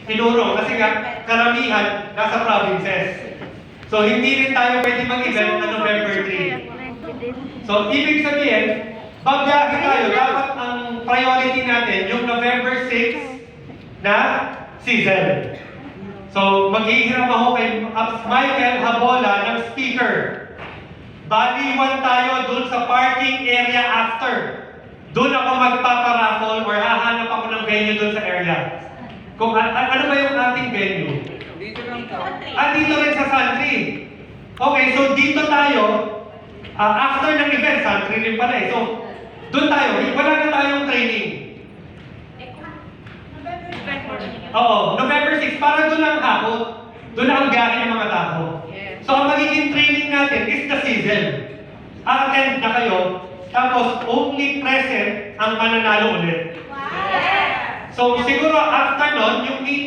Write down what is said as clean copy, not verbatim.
tinuro kasi nga karamihan nasa provinces. So hindi rin tayo pwede mag-event na November 3. So ibig sabihin, babiyahe tayo, dapat ang priority natin yung November 6 na season. So maghihiram ako kay Michael Habola ng speaker. Baliwan tayo dun sa parking area after. Doon ako magpaparaffle or hahanap ako ng venue doon sa area. Kung ano ba yung ating venue? Dito lang to. Dito rin sa Santry. Okay, so dito tayo, after ng event, Santry rin pala eh. So, doon tayo, wala na tayong training. Oo, November 6, para doon ang hakot. Doon ang biyahe ng mga tao. So, ang magiging training natin is the season. Attend na kayo, tapos only present ang mananalo ulit. So, siguro after nun, yung meeting